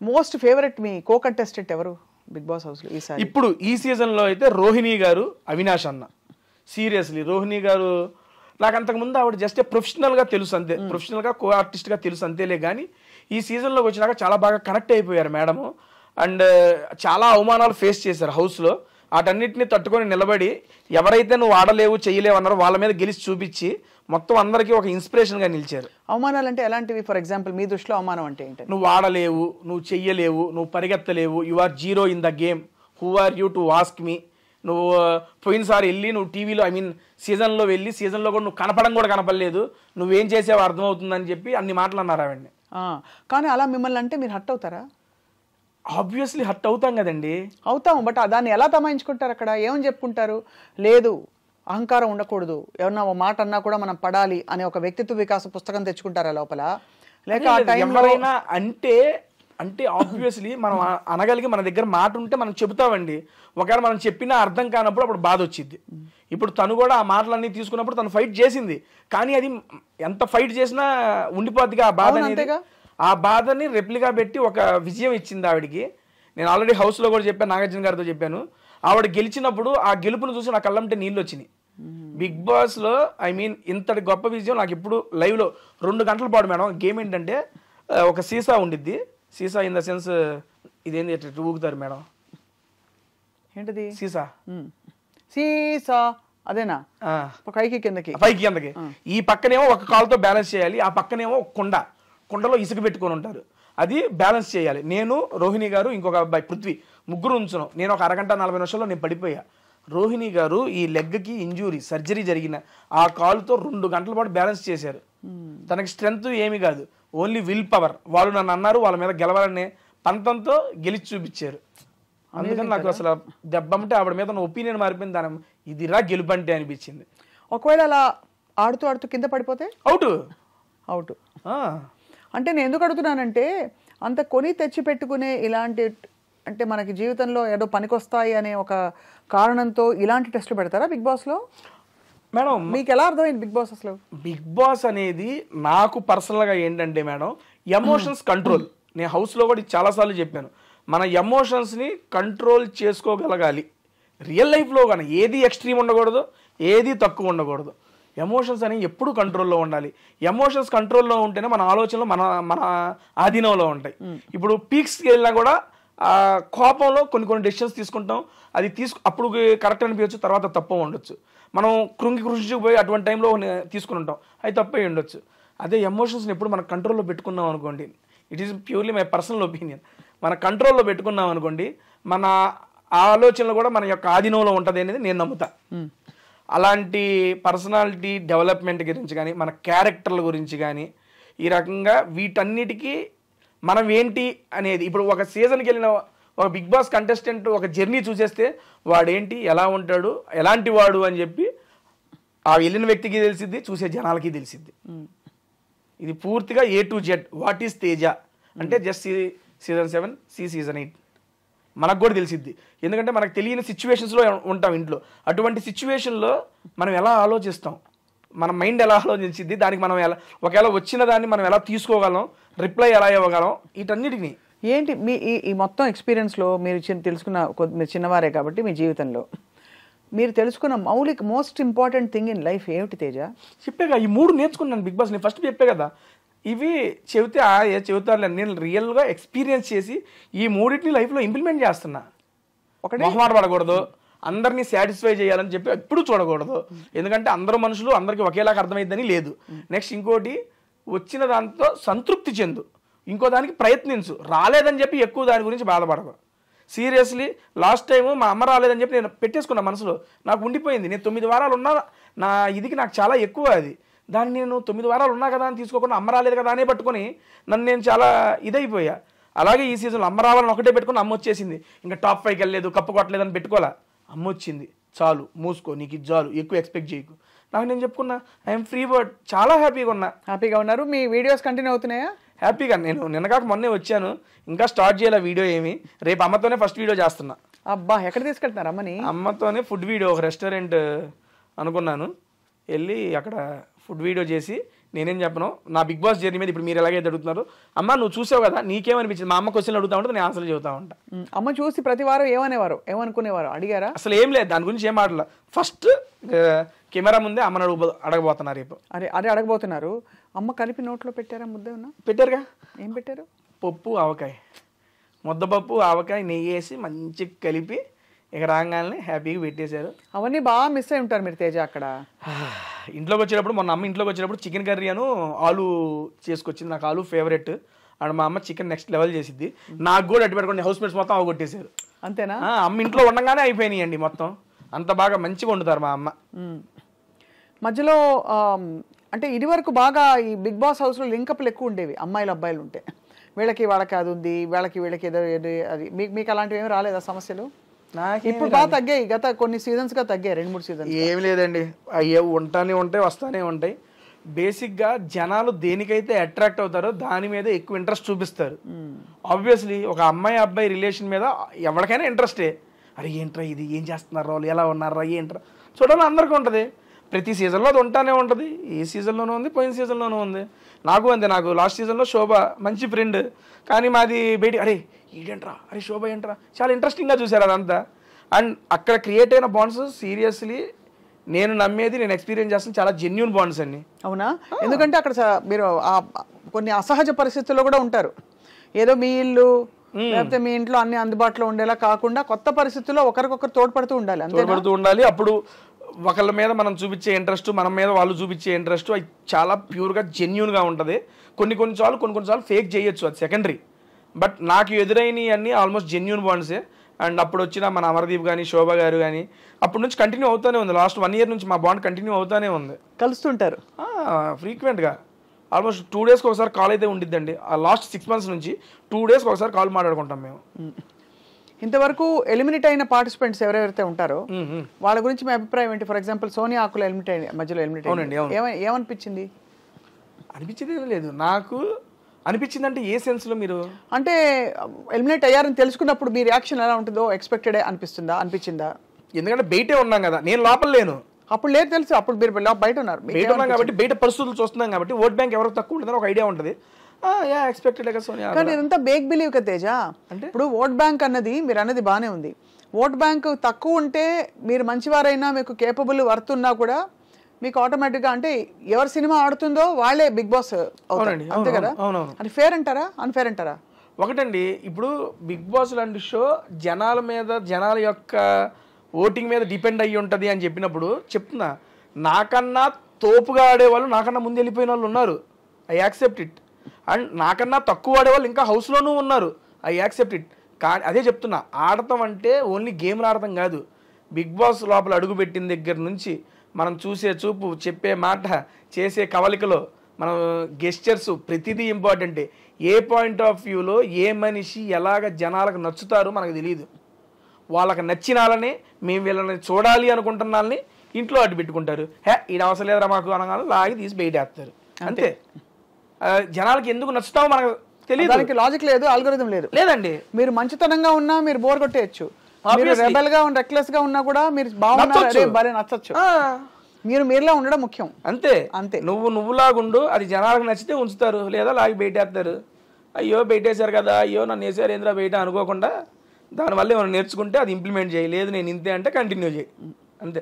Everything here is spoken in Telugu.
మోస్ట్ ఫేవరెట్ మీ కో కంటెస్టెంట్ ఎవరు బిగ్ బాస్ హౌస్ లో ఈసారి? ఇప్పుడు ఈ సీజన్ లో అయితే రోహిణి గారు, అవినాష్ అన్న. సీరియస్లీ రోహిణి గారు నాకు అంతకుముందు ఆవిడ జస్ట్ ప్రొఫెషనల్ గా తెలుసు అంతే, ప్రొఫెషనల్ గా కో ఆర్టిస్ట్ గా తెలుసు అంతేలే. కానీ ఈ సీజన్ లోకి వచ్చినాక చాలా బాగా కనెక్ట్ అయిపోయారు మేడము. అండ్ చాలా అవమానాలు ఫేస్ చేశారు హౌస్ లో. వాటన్నిటిని తట్టుకొని నిలబడి ఎవరైతే నువ్వు ఆడలేవు చెయ్యలేవు అన్నారో వాళ్ళ మీద గెలిచి చూపించి మొత్తం అందరికీ ఒక ఇన్స్పిరేషన్ గా నిలిచారు. అవమానాలు అంటే ఎలాంటివి? ఫర్ ఎగ్జాంపుల్ మీ దృష్టిలో అవమానం అంటే ఏంటి? నువ్వు ఆడలేవు, నువ్వు చెయ్యలేవు, నువ్వు పరిగెత్తలేవు, you are zero in the game, who are you to ask me. నువ్వు పోయినసారి వెళ్ళి నువ్వు టీవీలో సీజన్లో వెళ్ళి సీజన్లో కూడా నువ్వు కనపడం కూడా కనపడలేదు, నువ్వేం చేసావో అర్థమవుతుందని చెప్పి అన్ని మాటలు అన్నారు ఆవిడ్ని. కానీ అలా మిమ్మల్ని అంటే మీరు హర్ట్ అవుతారా? ఆబ్వియస్లీ హర్ట్ అవుతాం కదండి. అవుతాం, బట్ దాన్ని ఎలా తమాయించుకుంటారు? అక్కడ ఏమని చెప్పుకుంటారు? లేదు అహంకారం ఉండకూడదు, ఎవరన్నా ఒక మాట అన్నా కూడా మనం పడాలి అనే ఒక వ్యక్తిత్వ వికాస పుస్తకం తెచ్చుకుంటారా లోపల? లేక ఎవరైనా అంటే ఆబ్వియస్లీ మనం అనగలిగి మన దగ్గర మాట ఉంటే మనం చెబుతామండి. ఒకవేళ మనం చెప్పినా అర్థం కానప్పుడు అప్పుడు బాధ వచ్చింది. ఇప్పుడు తను కూడా ఆ మాటలన్నీ తీసుకున్నప్పుడు తను ఫైట్ చేసింది, కానీ అది ఎంత ఫైట్ చేసినా ఉండిపోద్దిగా ఆ బాధ అనేది. ఆ బాధని రెప్లికా పెట్టి ఒక విజయం ఇచ్చింది ఆవిడికి. నేను ఆల్రెడీ హౌస్లో కూడా చెప్పాను, నాగార్జున గారితో చెప్పాను. ఆవిడ గెలిచినప్పుడు ఆ గెలుపును చూసి నా కళ్ళంటే నీళ్ళు వచ్చినాయి. బిగ్ బాస్లో ఇంతటి గొప్ప విజయం నాకు ఇప్పుడు లైవ్లో 2 గంటల పాటు మేడం. గేమ్ ఏంటంటే ఒక సీసా ఉండిద్ది, సీసా ఇన్ ద సెన్స్ ఇదేంది ఊగుతారు మేడం, ఏంటిది సీసా? సీసా అదేనా? పైకి కిందకి ఈ పక్కనేమో ఒక కాలుతో బ్యాలెన్స్ చేయాలి, ఆ పక్కనేమో కుండలో ఇసుక పెట్టుకొని ఉంటారు, అది బ్యాలెన్స్ చేయాలి. నేను, రోహిణి గారు, ఇంకొక అబ్బాయి పృథ్వీ, ముగ్గురు ఉంచున్నాం. నేను ఒక అరగంట 40 నిమిషాల్లో నేను పడిపోయా. రోహిణి గారు ఈ లెగ్కి ఇంజూరీ సర్జరీ జరిగిన ఆ కాలుతో 2 గంటల పాటు బ్యాలెన్స్ చేశారు. తనకి స్ట్రెంగ్త్ ఏమీ కాదు, ఓన్లీ విల్ పవర్. వాళ్ళు నన్ను అన్నారు వాళ్ళ మీద గెలవాలనే పంతంతో గెలిచి చూపించారు. అందుకని నాకు అసలు దెబ్బంటే ఆవిడ మీద నా ఒపీనియన్ మారిపోయింది. దాని ఇదిరా గెలుపంటే అనిపించింది. ఒకవేళ అలా ఆడుతూ కింద పడిపోతే అవుట్. అంటే నేను ఎందుకు అడుగుతున్నానంటే అంత కొని తెచ్చి పెట్టుకునే ఇలాంటి అంటే మనకి జీవితంలో ఏదో పనికొస్తాయి అనే ఒక కారణంతో ఇలాంటి టెస్టులు పెడతారా బిగ్ బాస్లో? మేడం మీకు ఎలా అర్థమైంది బిగ్ బాస్? అసలు బిగ్ బాస్ అనేది నాకు పర్సనల్గా ఏంటంటే మేడం, ఎమోషన్స్ కంట్రోల్. నేను హౌస్లో కూడా చాలాసార్లు చెప్పాను, మన ఎమోషన్స్ని కంట్రోల్ చేసుకోగలగాలి. రియల్ లైఫ్లో కానీ ఏది ఎక్స్ట్రీమ్ ఉండకూడదు, ఏది తక్కువ ఉండకూడదు. ఎమోషన్స్ అనేవి ఎప్పుడు కంట్రోల్లో ఉండాలి. ఎమోషన్స్ కంట్రోల్లో ఉంటేనే మన ఆలోచనలు మన ఆధీనంలో ఉంటాయి. ఇప్పుడు పీక్స్కి వెళ్ళినా కూడా కోపంలో కొన్ని డెసిషన్స్ తీసుకుంటాం, అది అప్పుడు కరెక్ట్ అనిపించచ్చు, తర్వాత తప్పు ఉండొచ్చు. మనం కృంగిపోయి అటువంటి టైంలో తీసుకుని ఉంటాం, అది తప్పే ఉండొచ్చు. అదే ఎమోషన్స్ని ఎప్పుడు మన కంట్రోల్లో పెట్టుకున్నాం అనుకోండి, it is purely my personal opinion, మన కంట్రోల్లో పెట్టుకున్నాం అనుకోండి, మన ఆలోచనలు కూడా మన యొక్క ఆధీనంలో ఉంటుంది అనేది నేను నమ్ముతా. అలాంటి పర్సనాలిటీ డెవలప్మెంట్ గురించి కానీ, మన క్యారెక్టర్ల గురించి కానీ, ఈ రకంగా వీటన్నిటికీ మనం ఏంటి అనేది ఇప్పుడు ఒక సీజన్కి వెళ్ళిన ఒక బిగ్ బాస్ కంటెస్టెంట్ ఒక జర్నీ చూసేస్తే వాడేంటి, ఎలా ఉంటాడు, ఎలాంటి వాడు అని చెప్పి ఆ వెళ్ళిన వ్యక్తికి తెలిసిద్ది, చూసే జనాలకి తెలిసిద్ది. ఇది పూర్తిగా A to Z. What is Teja అంటే జస్ట్ సీజన్ 7, సీజన్ 8 మనకు కూడా తెలిసిద్ది. ఎందుకంటే మనకు తెలియని సిచ్యువేషన్స్లో ఉంటాం ఇంట్లో. అటువంటి సిచ్యువేషన్లో మనం ఎలా ఆలోచిస్తాం, మన మైండ్ ఎలా ఆలోచించిద్ది, దానికి మనం ఒకవేళ వచ్చిన దాన్ని మనం ఎలా తీసుకోగలం, రిప్లై ఎలా ఇవ్వగలం, వీటన్నిటిని ఏంటి మీ ఈ మొత్తం ఎక్స్పీరియన్స్లో మీరు తెలుసుకున్న, మీరు చిన్నవారే కాబట్టి మీ జీవితంలో మీరు తెలుసుకున్న most important thing in life ఏమిటి తేజ? చెప్పేగా ఈ 3 నేర్చుకున్నాను బిగ్ బాస్. నేను ఫస్ట్ చెప్పే కదా, ఇవి చెబితే చెబుతారులే, నేను రియల్గా ఎక్స్పీరియన్స్ చేసి ఈ 3టిని లైఫ్లో ఇంప్లిమెంట్ చేస్తున్నా. ఒకటి మొహమాట పడకూడదు, అందరినీ సాటిస్ఫై చేయాలని చెప్పి ఎప్పుడు చూడకూడదు, ఎందుకంటే అందరూ మనుషులు, అందరికీ ఒకేలాగా అర్థమైద్దని లేదు. నెక్స్ట్ ఇంకోటి, వచ్చిన దాంతో సంతృప్తి చెందు, ఇంకో దానికి ప్రయత్నించు, రాలేదని చెప్పి ఎక్కువ దాని గురించి బాధపడదు. సీరియస్లీ లాస్ట్ టైము మా అమ్మ రాలేదని చెప్పి నేను పెట్టేసుకున్న మనసులో, నాకు ఉండిపోయింది. నేను 9 వారాలు ఉన్నా, నా ఇదికి నాకు చాలా ఎక్కువ అది. దాన్ని నేను 9 వారాలు ఉన్నా కదా అని తీసుకోకుండా అమ్మ రాలేదు కదా అనే పట్టుకొని నన్ను నేను చాలా ఇదైపోయా. అలాగే ఈ సీజన్లో అమ్మ రావాలని ఒకటే పెట్టుకుని అమ్మ వచ్చేసింది, ఇంకా టాప్ 5కి వెళ్ళలేదు, కప్పు కొట్టలేదని పెట్టుకోలే, అమ్మ వచ్చింది, చాలు మూసుకో, నీకు ఇది చాలు, ఎక్కువ ఎక్స్పెక్ట్ చేయకు. నాకు నేను చెప్పుకున్నా, ఐఎమ్ ఫ్రీ బర్డ్, చాలా హ్యాపీగా ఉన్నారు. మీ వీడియోస్ కంటిన్యూ అవుతున్నాయా? హ్యాపీగా. నేను నిన్నగాక మొన్నే వచ్చాను, ఇంకా స్టార్ట్ చేయాలి వీడియో ఏమి, రేపు అమ్మతోనే ఫస్ట్ వీడియో చేస్తున్నా. అబ్బా, ఎక్కడ తీసుకెళ్తున్నారు అమ్మని? అమ్మతోనే ఫుడ్ వీడియో, ఒక రెస్టారెంట్ అనుకున్నాను, వెళ్ళి అక్కడ ఫుడ్ వీడియో చేసి నేనేం చెప్పను. నా బిగ్ బాస్ జర్నీ మీద ఇప్పుడు మీరు ఎలాగైతే అడుగుతున్నారు, అమ్మ నువ్వు చూసావు కదా నీకేమనిపించింది, మా అమ్మ క్వశ్చన్ అడుగుతా ఉంటుంది, నేను ఆన్సర్ చెబుతా ఉంటా. అమ్మ చూసి ప్రతి వారం ఏమనుకునేవారు, అడిగారా? అసలు ఏం లేదు, దాని గురించి ఏం మాటలా. ఫస్ట్ కెమెరా ముందే అమ్మని అడగబోతున్నారు రేపు. అదే అడగబోతున్నారు. అమ్మ కలిపి నోట్లో పెట్టారా? ముద్ద ఉన్నా పెట్టారుగా. ఏం పెట్టారు? పప్పు ఆవకాయ, ముద్దపప్పు ఆవకాయ నెయ్యి వేసి మంచిగా కలిపి ఇక రాగానే హ్యాపీగా పెట్టేశారు. అవన్నీ బాగా మిస్ అయి ఉంటారు మీరు తేజ అక్కడ. ఇంట్లోకి వచ్చేటప్పుడు మొన్న అమ్మ ఇంట్లోకి వచ్చేటప్పుడు చికెన్ కర్రీ అను ఆలు చేసుకొచ్చింది. నాకు ఆలు ఫేవరెట్. అండ్ మా అమ్మ చికెన్ నెక్స్ట్ లెవెల్ చేసిద్ది. నాకు కూడా అటు పెట్టుకోండి హౌస్ మేట్స్ మొత్తం అవగొట్టేశారు. అంతేనా? అమ్మ ఇంట్లో ఉండగానే అయిపోయినాయండి మొత్తం. అంత బాగా మంచిగా వండుతారు మా అమ్మ. మధ్యలో అంటే ఇది వరకు బాగా ఈ బిగ్ బాస్ హౌస్లో లింకప్లు ఎక్కువ ఉండేవి, అమ్మాయిలు అబ్బాయిలు ఉంటే. వాళ్ళకి అది ఉంది, వీళ్ళకి ఏదో అది. మీకు అలాంటివి ఏమి రాలేదా సమస్యలు? ఇప్పుడు బాగా తగ్గాయి, గత కొన్ని సీజన్స్గా తగ్గాయి, 2-3 సీజన్స్. ఏమి లేదండి, అయ్యే ఉంటానే ఉంటాయి, వస్తానే ఉంటాయి. బేసిక్గా జనాలు దేనికైతే అట్రాక్ట్ అవుతారో దాని మీద ఎక్కువ ఇంట్రెస్ట్ చూపిస్తారు. ఆబ్వియస్లీ ఒక అమ్మాయి అబ్బాయి రిలేషన్ మీద ఎవరికైనా ఇంట్రెస్టే. అరే ఏంట్రా ఇది, ఏం చేస్తున్నారు వాళ్ళు, ఎలా ఉన్నారా, ఏంట్రా చూడాలి అందరికీ ఉంటుంది. ప్రతి సీజన్లో అది ఉంటానే ఉంటుంది. ఏ సీజన్లోనూ ఉంది, పోయిన సీజన్లోనూ ఉంది. నాకు అంతే. నాకు లాస్ట్ సీజన్లో శోభ మంచి ఫ్రెండ్, కానీ మాది బయట అరే ఈడేంట్రా, అరే శోభ ఏంట్రా, చాలా ఇంట్రెస్టింగ్గా చూశారు అదంతా. అండ్ అక్కడ క్రియేట్ అయిన బాండ్స్ సీరియస్లీ నేను నమ్మేది, నేను ఎక్స్పీరియన్స్ చేస్తాను, చాలా జెన్యూన్ బాండ్స్ అండి. అవునా? ఎందుకంటే అక్కడ మీరు కొన్ని అసహజ పరిస్థితుల్లో కూడా ఉంటారు. ఏదో మీ ఇల్లు లేకపోతే మీ ఇంట్లో అన్ని అందుబాటులో ఉండేలా కాకుండా కొత్త పరిస్థితుల్లో ఒకరికొకరు తోడ్పడుతూ ఉండాలి. అప్పుడు ఒకళ్ళ మీద మనం చూపించే ఇంట్రెస్ట్, మన మీద వాళ్ళు చూపించే ఇంట్రెస్ట్ అది చాలా ప్యూర్గా జెన్యూన్గా ఉంటుంది. కొన్నిసార్లు ఫేక్ చేయొచ్చు, అది సెకండరీ. బట్ నాకు ఎదురైనవి అన్నీ ఆల్మోస్ట్ జెన్యూన్ బాండ్సే. అండ్ అప్పుడు వచ్చిన మన అమర్దీప్ కానీ శోభ గారు కానీ అప్పటి నుంచి కంటిన్యూ అవుతూనే ఉంది. లాస్ట్ 1 year నుంచి మా బాండ్ కంటిన్యూ అవుతూనే ఉంది. కలుస్తుంటారు ఫ్రీక్వెంట్గా. ఆల్మోస్ట్ 2 daysకి ఒకసారి కాల్ అయితే ఉండిద్దండి. ఆ లాస్ట్ 6 months నుంచి 2 daysకి ఒకసారి కాల్ మాట్లాడుకుంటాం మేము. ఇంతవరకు ఎలిమినేట్ అయిన పార్టిసిపెంట్స్ ఎవరెవరైతే ఉంటారో వాళ్ళ గురించి మీ అభిప్రాయం ఏంటి? ఫర్ ఎగ్జాంపుల్ సోనియా ఆకుల మధ్యలో ఎలిమినేట్ అవునండి. ఏమనిపించింది? అనిపించింది లేదు నాకు. అనిపించింది అంటే ఏ సెన్స్లో? మీరు అంటే ఎలిమినేట్ అయ్యారని తెలుసుకున్నప్పుడు మీ రియాక్షన్ ఎలా ఉంటుందో ఎక్స్పెక్టెడ్ అనిపించిందా? ఎందుకంటే బయటే ఉన్నాం కదా, నేను లోపల లేను. అప్పుడు లేదు తెలుసు, అప్పుడు మీరు బయట ఉన్నారు. బయట ఉన్నాం కాబట్టి బయట పరిస్థితులు చూస్తున్నాం కాబట్టి ఓట్ బ్యాంక్ ఎవరికి తక్కువ ఉంటుందని ఒక ఐడియా ఉంటుంది. ఎక్స్పెక్టెడ్ కదా సోనియా. కానీ ఇదంతా బేక్ బిలీవ్ కదా తేజ. అంటే ఇప్పుడు ఓట్ బ్యాంక్ అన్నది మీరు అన్నది బాగానే ఉంది. ఓట్ బ్యాంక్ తక్కువ ఉంటే మీరు మంచివారైనా మీకు కేపబుల్ వర్త్ ఉన్నా కూడా మీకు ఆటోమేటిక్గా అంటే ఎవరి సినిమా ఆడుతుందో వాళ్ళే బిగ్ బాస్ అవునండి. అంతే కదా? అది ఫేర్ అంటారా, అన్ఫేర్ అంటారా? ఒకటండి, ఇప్పుడు బిగ్ బాస్ లాంటి షో జనాల మీద, జనాల యొక్క ఓటింగ్ మీద డిపెండ్ అయ్యి ఉంటుంది అని చెప్పినప్పుడు చెప్తున్నా, నాకన్నా తోపుగా ఆడేవాళ్ళు నాకన్నా ముందు వెళ్ళిపోయిన వాళ్ళు ఉన్నారు. I accept it. అండ్ నాకన్నా తక్కువ ఆడేవాళ్ళు ఇంకా హౌస్లోనూ ఉన్నారు. I accept it. కానీ అదే చెప్తున్నా, ఆడటం అంటే ఓన్లీ గేమ్లు ఆడటం కాదు. బిగ్ బాస్ లోపల అడుగుపెట్టిన దగ్గర నుంచి మనం చూసే చూపు, చెప్పే మాట, చేసే కవలికలో మనం గెస్చర్స్ ప్రతిదీ ఇంపార్టెంటే. ఏ పాయింట్ ఆఫ్ వ్యూలో ఏ మనిషి ఎలాగ జనాలకు నచ్చుతారో మనకు తెలియదు. వాళ్ళకి నచ్చినాలని మేము వీళ్ళని చూడాలి అనుకుంటున్న వాళ్ళని ఇంట్లో అడ్డు పెట్టుకుంటారు. ఇది అవసరం లేదురా మాకు అనగానే లాగి తీసి బయటేస్తారు. అంతే. జనాలకి ఎందుకు నచ్చుతామో మనకు తెలియదు. దానికి లాజిక్ లేదు, ఆల్గోరిథం లేదండి. మీరు మంచితనంగా ఉన్నా మీరు బోర్ కొట్టేయచ్చు. రెబెల్ గా రెక్లెస్ గా ఉన్నా కూడా మీరు బాగున్నారు, నచ్చచ్చు. మీరులా ఉండడం ముఖ్యం. అంతే అంతే. నువ్వులాగుండు, అది జనాలకు నచ్చితే ఉంచుతారు, లేదా లాగి బయటేస్తారు. అయ్యో బయటేశారు కదా, అయ్యో నన్ను వేసారు ఏంద్రా బయట అనుకోకుండా దానివల్ల ఏమైనా నేర్చుకుంటే అది ఇంప్లిమెంట్ చేయి. లేదు నేను ఇంతే అంటే కంటిన్యూ చేయి. అంతే.